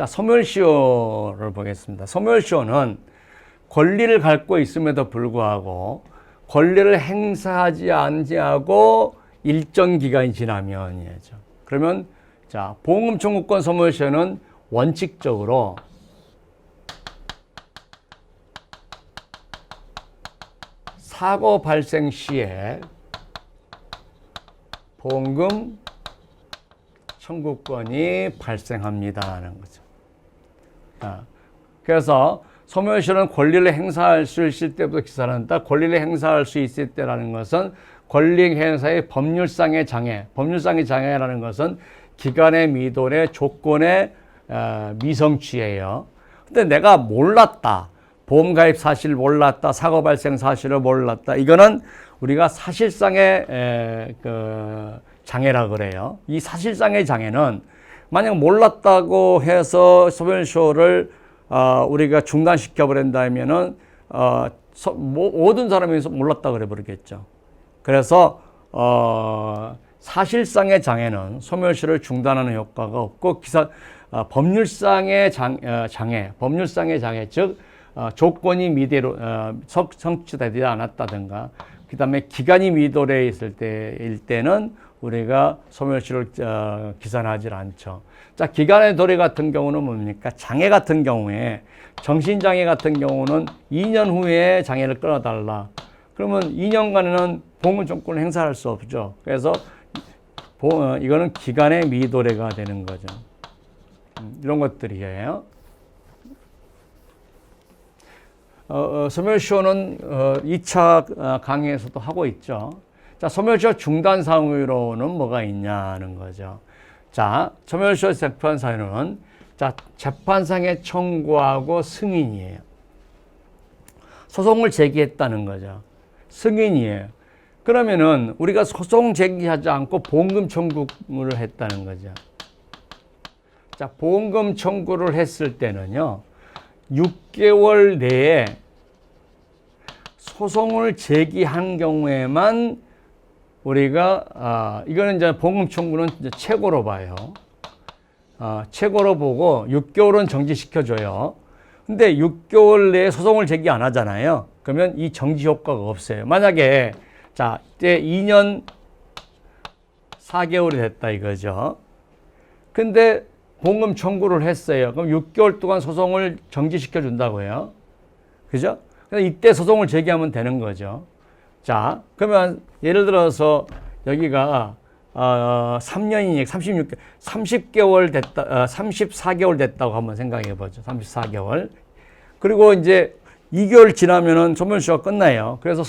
자, 소멸시효를 보겠습니다. 소멸시효는 권리를 갖고 있음에도 불구하고 권리를 행사하지 않고 일정 기간이 지나면이죠. 그러면 자, 보험금 청구권 소멸시효는 원칙적으로 사고 발생 시에 보험금 청구권이 발생합니다라는 거죠. 그래서 소멸시효는 권리를 행사할 수 있을 때부터 기산한다. 권리를 행사할 수 있을 때라는 것은 권리 행사의 법률상의 장애, 법률상의 장애라는 것은 기간의 미도의 조건의 미성취예요. 근데 내가 몰랐다. 보험 가입 사실을 몰랐다. 사고 발생 사실을 몰랐다. 이거는 우리가 사실상의 장애라 그래요. 이 사실상의 장애는 만약 몰랐다고 해서 소멸시효를 우리가 중단시켜 버린다면은 모든 사람이 몰랐다 그래 버리겠죠. 그래서 사실상의 장애는 소멸시효를 중단하는 효과가 없고 법률상의 장애, 법률상의 장애 즉 조건이 미대로 성취되지 않았다든가 그 다음에 기간이 미도래 있을 때는 우리가 소멸시효를 기산하지 않죠. 자, 기간의 도래 같은 경우는 뭡니까? 장애 같은 경우에 정신장애 같은 경우는 2년 후에 장애를 끊어달라. 그러면 2년간은 보험금 청구권을 행사할 수 없죠. 그래서 이거는 기간의 미도래가 되는 거죠. 이런 것들이에요. 소멸시효는 2차 강의에서도 하고 있죠. 자, 소멸시효 중단 사유로는 뭐가 있냐는 거죠. 자, 소멸시효 재판 사유는 자, 재판상에 청구하고 승인이에요. 소송을 제기했다는 거죠. 승인이에요. 그러면은 우리가 소송 제기하지 않고 보험금 청구를 했다는 거죠. 자, 보험금 청구를 했을 때는요, 6개월 내에 소송을 제기한 경우에만 우리가 이거는 이제 보험금 청구는 이제 최고로 봐요. 최고로 보고 6개월은 정지시켜줘요. 근데 6개월 내에 소송을 제기 안 하잖아요. 그러면 이 정지 효과가 없어요. 만약에 자, 이제 2년 4개월이 됐다 이거죠. 근데 보험금 청구를 했어요. 그럼 6개월 동안 소송을 정지시켜 준다고요. 그죠? 이때 소송을 제기하면 되는 거죠. 자, 그러면 예를 들어서 여기가 3년이니까 30개월 됐다, 34개월 됐다고 한번 생각해 보죠. 34개월. 그리고 이제 2개월 지나면은 소멸시효가 끝나요. 그래서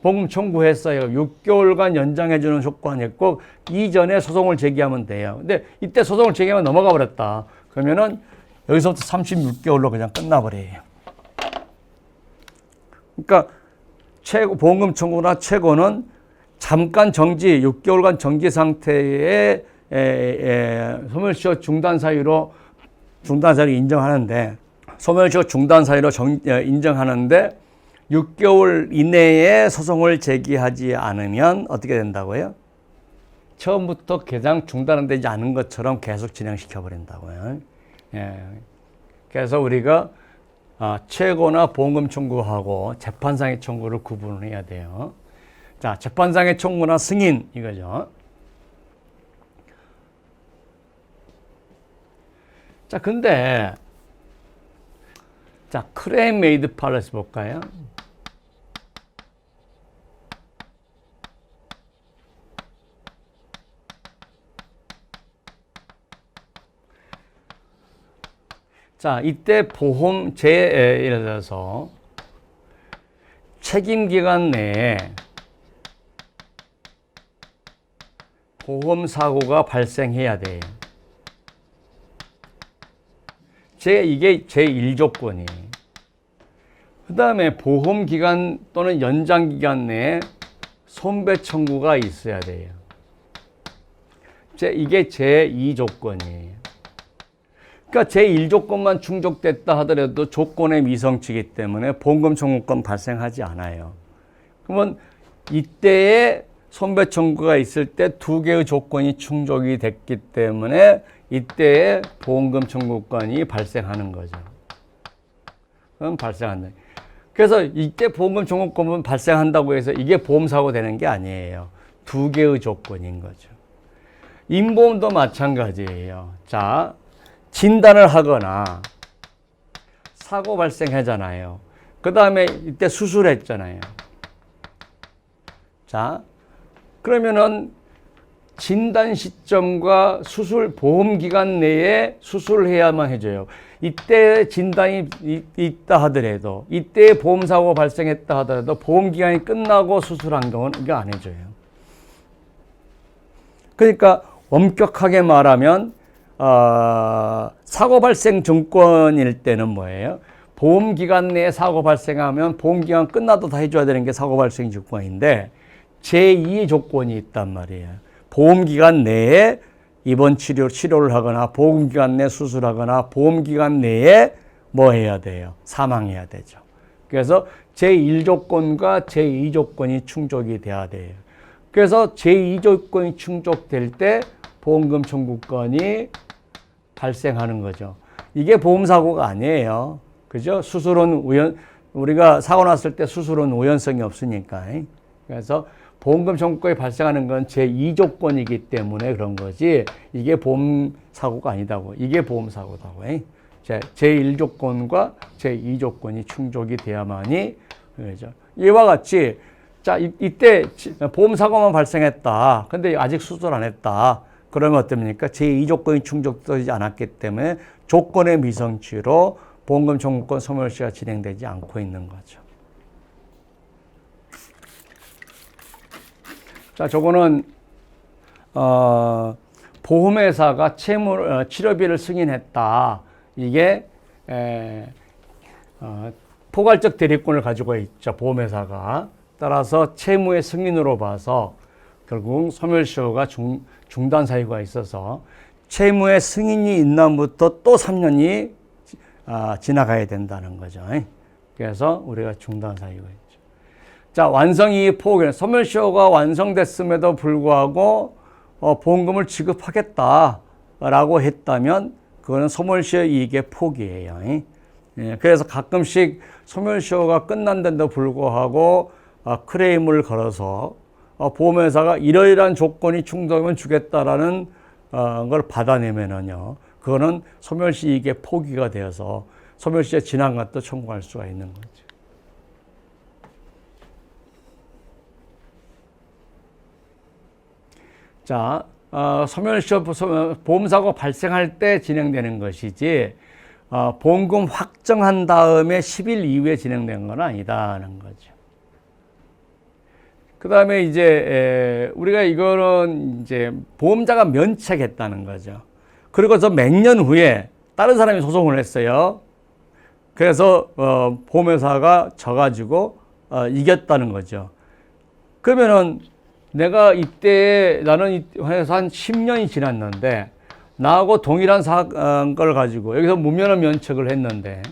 보험금 청구했어요. 6개월간 연장해 주는 조건이 있고 이전에 소송을 제기하면 돼요. 근데 이때 소송을 제기하면 넘어가 버렸다. 그러면은 여기서부터 36개월로 그냥 끝나버려요. 그러니까 보험금 청구나 최고는 잠깐 정지, 6개월간 정지 상태의 소멸시효 중단 사유로 인정하는데 소멸시효 중단 사유로 인정하는데 6개월 이내에 소송을 제기하지 않으면 어떻게 된다고요? 처음부터 개장 중단되지 않은 것처럼 계속 진행시켜 버린다고요. 예. 그래서 우리가 최고나 보험금 청구하고 재판상의 청구를 구분해야 돼요. 자, 재판상의 청구나 승인 이거죠. 자, 근데 자, 클레임 메이드 팔러시 볼까요? 자, 이때 예를 들어서 책임기간 내에 보험사고가 발생해야 돼요. 이게 제1조건이에요. 그 다음에 보험기간 또는 연장기간 내에 손배 청구가 있어야 돼요. 이게 제2조건이에요. 그러니까 제1조건만 충족됐다 하더라도 조건의 미성치이기 때문에 보험금 청구권 발생하지 않아요. 그러면 이때에 손배 청구가 있을 때 두 개의 조건이 충족이 됐기 때문에 이때에 보험금 청구권이 발생하는 거죠. 그럼 발생한다. 그래서 이때 보험금 청구권은 발생한다고 해서 이게 보험사고 되는 게 아니에요. 두 개의 조건인 거죠. 인보험도 마찬가지예요. 자, 진단을 하거나 사고 발생하잖아요. 그 다음에 이때 수술했잖아요. 자, 그러면은 진단 시점과 수술 보험 기간 내에 수술을 해야만 해줘요. 이때 진단이 있다 하더라도, 이때 보험사고 발생했다 하더라도 보험 기간이 끝나고 수술한 경우는 이거 안 해줘요. 그러니까 엄격하게 말하면 사고 발생 증권일 때는 뭐예요? 보험 기간 내에 사고 발생하면 보험 기간 끝나도 다 해줘야 되는 게 사고 발생 증권인데 제2의 조건이 있단 말이에요. 보험 기간 내에 입원 치료를 하거나 보험 기간 내에 수술하거나 보험 기간 내에 뭐 해야 돼요? 사망해야 되죠. 그래서 제1조건과 제2조건이 충족이 돼야 돼요. 그래서 제2조건이 충족될 때 보험금 청구권이 발생하는 거죠. 이게 보험사고가 아니에요. 그죠? 수술은 우리가 사고 났을 때 수술은 우연성이 없으니까. 그래서 보험금 청구권이 발생하는 건 제2조건이기 때문에 그런 거지 이게 보험사고가 아니다고. 이게 보험사고다고. 제1조건과 제2조건이 충족이 돼야만이 그죠. 이와 같이 자 이때 보험사고만 발생했다. 근데 아직 수술 안 했다. 그러면 어떻습니까? 제2조건이 충족되지 않았기 때문에 조건의 미성치로 보험금 청구권 소멸시효가 진행되지 않고 있는 거죠. 자, 저거는 보험회사가 치료비를 승인했다. 이게 포괄적 대리권을 가지고 있죠. 보험회사가. 따라서 채무의 승인으로 봐서 결국 소멸시효가 중단 사유가 있어서 채무의 승인이 있는부터 또 3년이 지나가야 된다는 거죠. 그래서 우리가 중단 사유가 있죠. 자, 완성이익 포기. 소멸시효가 완성됐음에도 불구하고 보험금을 지급하겠다라고 했다면 그거는 소멸시효 이익의 포기예요. 그래서 가끔씩 소멸시효가 끝난데도 불구하고 클레임을 걸어서 보험회사가 이러이러한 조건이 충족하면 주겠다라는 걸 받아내면은요, 그거는 소멸시 이익의 포기가 되어서 소멸시효 지난 것도 청구할 수가 있는 거죠. 자, 소멸시효 보험사고 발생할 때 진행되는 것이지 보험금 확정한 다음에 10일 이후에 진행된 건 아니다는 거죠. 그 다음에 이제 우리가 이거는 이제 보험자가 면책했다는 거죠. 그리고서 몇 년 후에 다른 사람이 소송을 했어요. 그래서 보험회사가 져가지고 이겼다는 거죠. 그러면은 내가 이때 나는 회사 한 10년이 지났는데 나하고 동일한 사건을 가지고 여기서 무면허 면책을 했는데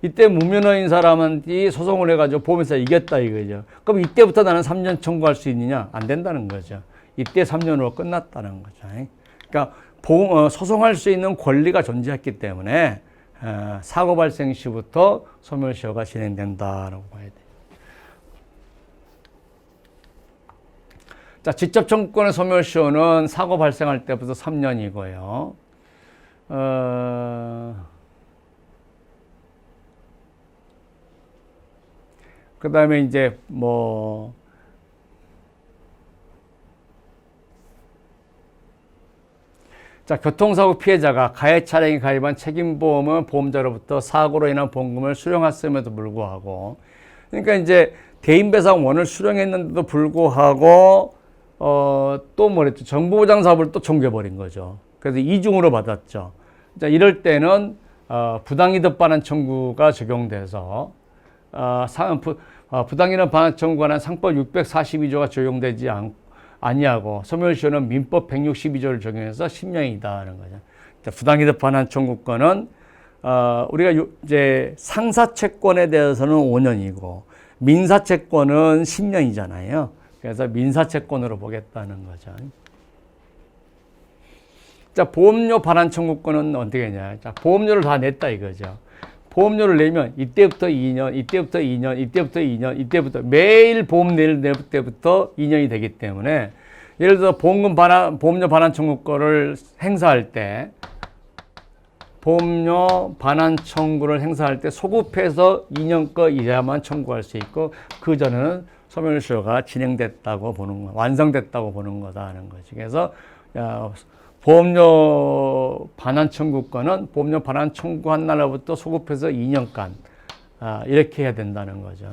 이때 무면허인 사람한테 소송을 해가지고 보험회사 이겼다 이거죠. 그럼 이때부터 나는 3년 청구할 수 있느냐? 안 된다는 거죠. 이때 3년으로 끝났다는 거죠. 그러니까 소송할 수 있는 권리가 존재했기 때문에 사고 발생 시부터 소멸시효가 진행된다라고 봐야 돼요. 자, 직접 청구권의 소멸시효는 사고 발생할 때부터 3년이고요. 그 다음에 이제 자, 교통사고 피해자가 가해 차량이 가입한 책임보험은 보험자로부터 사고로 인한 보험금을 수령했음에도 불구하고, 그러니까 이제 대인배상원을 수령했는데도 불구하고 또 뭐랬죠? 정보보장사업을 또 청구해버린 거죠. 그래서 이중으로 받았죠. 자, 이럴 때는 부당이득 반환 청구가 적용돼서 부당이득 반환 청구에 관한 상법 642조가 적용되지 아니하고 소멸시효는 민법 162조를 적용해서 10년이다 하는 거죠. 부당이득 반환 청구권은 우리가 이제 상사채권에 대해서는 5년이고 민사채권은 10년이잖아요. 그래서 민사채권으로 보겠다는 거죠. 자, 보험료 반환 청구권은 어떻게 했냐. 자, 보험료를 다 냈다 이거죠. 보험료를 내면 이때부터 2년, 이때부터 2년, 이때부터 2년, 이때부터 매일 보험 낼 때부터 2년이 되기 때문에 예를 들어 보험료 반환 청구권을 행사할 때 보험료 반환 청구를 행사할 때 소급해서 2년 거 이자만 청구할 수 있고 그 전에는 소멸시효가 진행됐다고 보는 거, 완성됐다고 보는 거다 하는 거지. 그래서 보험료 반환 청구권은 보험료 반환 청구한 날로부터 소급해서 2년간 이렇게 해야 된다는 거죠.